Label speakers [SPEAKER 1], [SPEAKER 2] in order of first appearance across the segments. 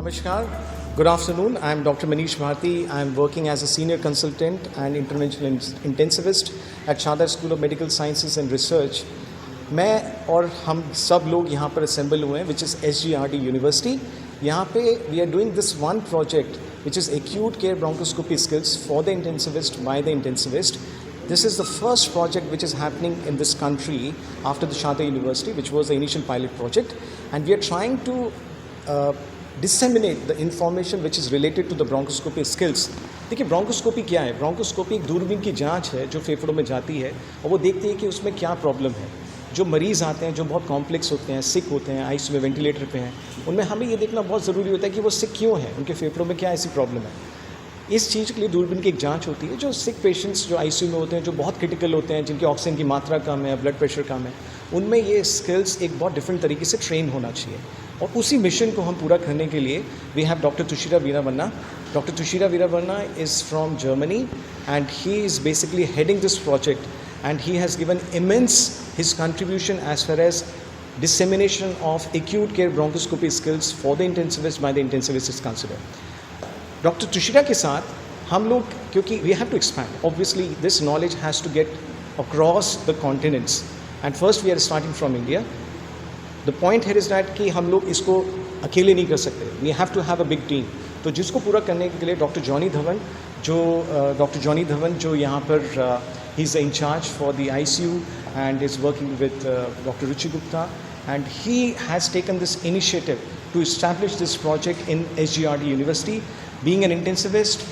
[SPEAKER 1] Namaskar. Good afternoon. I am Dr. Manish Bharti. I am working as a senior consultant and interventional intensivist at Shadar School of Medical Sciences and Research. मैं और हम सब लोग यहाँ पर assemble हुए हैं, which is SGRD University. यहाँ पे we are doing this one project, which is acute care bronchoscopy skills for the intensivist by the intensivist. This is the first project which is happening in this country after the Shadar University, which was the initial pilot project, and we are trying to disseminate the information which is related to the bronchoscopy skills. देखिए bronchoscopy क्या है? Bronchoscopy एक दूरबीन की जांच है जो फेफड़ों में जाती है और वो देखती है कि उसमें क्या प्रॉब्लम है. जो मरीज़ आते हैं जो बहुत कॉम्प्लेक्स होते हैं, सिक होते हैं, आईसीयू में वेंटिलेटर पे हैं, उनमें हमें ये देखना बहुत ज़रूरी होता है कि वो सिक क्यों हैं, उनके फेफड़ों में क्या ऐसी प्रॉब्लम है. इस चीज़ के लिए दूरबीन की एक जांच होती है. जो सिक पेशेंट्स जो आईसीयू में होते हैं, जो बहुत क्रिटिकल होते हैं, जिनकी ऑक्सीजन की मात्रा कम है, ब्लड प्रेशर कम है, उनमें ये स्किल्स एक बहुत डिफरेंट तरीके से ट्रेन होना चाहिए. और उसी मिशन को हम पूरा करने के लिए we have doctor Thushara Weerawanna. Doctor Thushara Weerawanna is from Germany and he is basically heading this project and he has given immense his contribution as far as dissemination of acute care bronchoscopy skills for the intensivist by the intensivist is considered. Doctor Thushara के साथ हम लोग, क्योंकि we have to expand, obviously this knowledge has to get across the continents and first we are starting from India. The point here is that कि हम लोग इसको अकेले नहीं कर सकते. We have to have a big team. तो जिसको पूरा करने के लिए डॉक्टर जॉनी धवन जो यहाँ पर he is in charge for the ICU and is working with Dr. Ruchi Gupta, and he has taken this initiative to establish this project in SGRD University. Being an intensivist,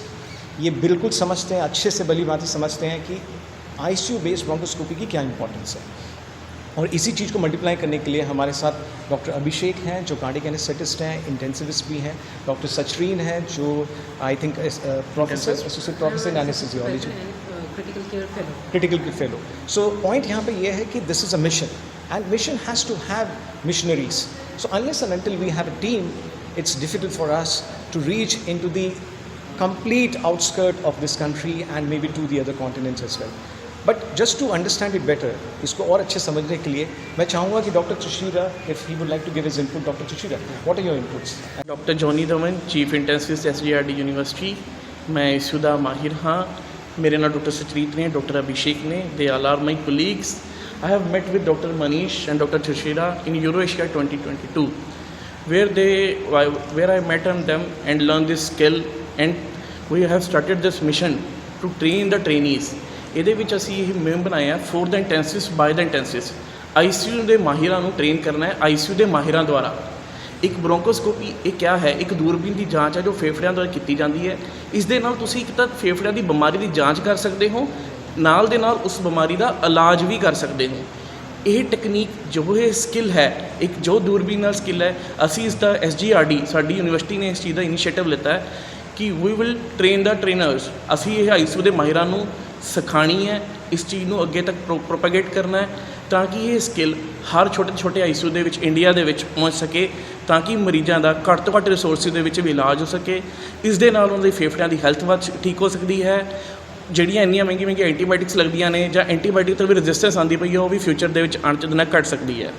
[SPEAKER 1] ये बिल्कुल समझते हैं, अच्छे से भली भांति समझते हैं कि ICU बेस्ड ब्रोंकोस्कोपी की क्या इंपॉर्टेंस है. और इसी चीज़ को मल्टीप्लाई करने के लिए हमारे साथ डॉक्टर अभिषेक हैं जो कार्डिक एनेस्थेटिस्ट हैं, इंटेंसिविस्ट भी हैं. डॉक्टर सचरीन हैं जो I think professor, associate professor in anesthesiology, critical care fellow. So point यहाँ पे ये है कि this is a mission and mission has to have missionaries. So unless and until we have a team, it's difficult for us to reach in to the complete outskirt of this country and maybe to the other continents as well. But just to understand it better, इसको और अच्छे समझने के लिए मैं चाहूँगा कि doctor Thushara, if he would like to give his input. Doctor Thushara, what are your inputs?
[SPEAKER 2] Doctor Johnny Dhawan, chief intensivist SGRD university. मैं इसुदा माहिर हाँ. मेरे नाम डॉक्टर सचरीत ने, डॉक्टर अभिषेक ने. They all are my colleagues. I have met with doctor Manish and doctor Tushara in Euro Asia 2022 where I met them and learned this skill, and we have started this mission to train the trainees. ਇਹਦੇ ਵਿੱਚ ਅਸੀਂ ਇਹ ਮੁਹਿੰਮ ਬਣਾਇਆ for the intensivist by the intensivist. ICU ਦੇ ਮਾਹਿਰਾਂ ਨੂੰ train ਕਰਨਾ ਹੈ ਆਈਸੀਯੂ ਦੇ ਮਾਹਿਰਾਂ ਦੁਆਰਾ. ਇੱਕ ਬ੍ਰੋਂਕੋਸਕੋਪੀ ਇਹ ਕਿਆ ਹੈ? ਇੱਕ ਦੂਰਬੀਨ ਦੀ ਜਾਂਚ ਹੈ ਜੋ ਫੇਫੜਿਆਂ ਦੁਆਰਾ ਕੀਤੀ ਜਾਂਦੀ ਹੈ. ਇਸ ਦੇ ਨਾਲ ਤੁਸੀਂ ਇੱਕ ਤਾਂ ਫੇਫੜਿਆਂ ਦੀ ਬਿਮਾਰੀ ਦੀ ਜਾਂਚ ਕਰ ਸਕਦੇ ਹੋ, ਨਾਲ ਦੇ ਨਾਲ ਉਸ ਬਿਮਾਰੀ ਦਾ ਇਲਾਜ ਵੀ ਕਰ ਸਕਦੇ ਹੋ. ਇਹ ਟੈਕਨੀਕ ਜੋ ਇਹ ਸਕਿੱਲ ਹੈ, ਇੱਕ ਜੋ ਦੂਰਬੀਨ ਨਾਲ ਸਕਿੱਲ ਹੈ, ਅਸੀਂ ਇਸ ਦਾ SGRD ਸਾਡੀ ਯੂਨੀਵਰਸਿਟੀ ਨੇ ਇਸ ਚੀਜ਼ ਦਾ ਇਨੀਸ਼ੀਏਟਿਵ ਲਿੱਤਾ ਹੈ ਕਿ we will train the trainers. ਅਸੀਂ ਇਹ ਆਈਸੀਯੂ ਦੇ ਮਾਹਿਰਾਂ ਨੂੰ ਸਿਖਾਉਣੀ ਹੈ, ਇਸ ਚੀਜ਼ ਨੂੰ ਅੱਗੇ ਤੱਕ ਪ੍ਰੋਪੈਗੇਟ ਕਰਨਾ ਹੈ ਤਾਂ ਕਿ ਇਹ ਸਕਿੱਲ ਹਰ ਛੋਟੇ ਆਈਸੀਯੂ ਦੇ ਵਿੱਚ ਇੰਡੀਆ ਦੇ ਵਿੱਚ ਪਹੁੰਚ ਸਕੇ, ਤਾਂ ਕਿ ਮਰੀਜ਼ਾਂ ਦਾ ਘੱਟ ਤੋਂ ਘੱਟ ਰਿਸੋਰਸਿਸ ਦੇ ਵਿੱਚ ਵੀ ਇਲਾਜ ਹੋ ਸਕੇ. ਇਸ ਦੇ ਨਾਲ ਉਹਨਾਂ ਦੀ ਫੇਫੜਿਆਂ ਦੀ ਹੈਲਥ ਵੱਧ ਠੀਕ ਹੋ ਸਕਦੀ ਹੈ. ਜਿਹੜੀਆਂ ਇੰਨੀਆਂ ਮਹਿੰਗੀਆਂ ਐਂਟੀਬਾਇਓਟਿਕਸ ਲੱਗਦੀਆਂ ਨੇ ਜਾਂ ਐਂਟੀਬਾਇਓਟਿਕ ਤੋਂ ਵੀ ਰੈਜ਼ਿਸਟੈਂਸ ਆਉਂਦੀ ਪਈ ਹੈ, ਉਹ ਵੀ ਫਿਊਚਰ ਦੇ ਵਿੱਚ ਆਉਣ 'ਚ ਦਿਨਾਂ ਘੱਟ ਸਕਦੀ ਹੈ.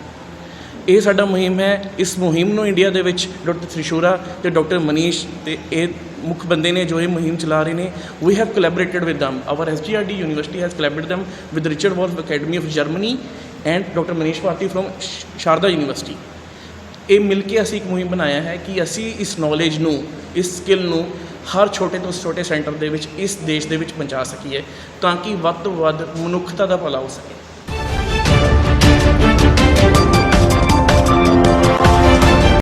[SPEAKER 2] ਇਹ ਸਾਡਾ ਮੁਹਿੰਮ ਹੈ. ਇਸ ਮੁਹਿੰਮ ਨੂੰ ਇੰਡੀਆ ਦੇ ਵਿੱਚ ਡਾਕਟਰ ਤੁਸ਼ਾਰਾ ਅਤੇ ਡਾਕਟਰ ਮਨੀਸ਼ ਅਤੇ ਇਹ ਮੁੱਖ ਬੰਦੇ ਨੇ ਜੋ ਇਹ ਮੁਹਿੰਮ ਚਲਾ ਰਹੇ ਨੇ. We have collaborated with them. Our SGRD university has collaborated them with Richard Wolf academy of Germany and doctor Manish Bharti from Sharda university. ਇਹ ਮਿਲ ਕੇ ਅਸੀਂ ਇੱਕ ਮੁਹਿੰਮ ਬਣਾਇਆ ਹੈ ਕਿ ਅਸੀਂ ਇਸ ਨੌਲੇਜ ਨੂੰ, ਇਸ ਸਕਿੱਲ ਨੂੰ ਹਰ ਛੋਟੇ ਤੋਂ ਛੋਟੇ ਸੈਂਟਰ ਦੇ ਵਿੱਚ ਇਸ ਦੇਸ਼ ਦੇ ਵਿੱਚ ਪਹੁੰਚਾ ਸਕੀਏ ਤਾਂ ਕਿ ਵੱਧ ਤੋਂ ਵੱਧ ਮਨੁੱਖਤਾ ਦਾ ਭਲਾ ਹੋ ਸਕੇ.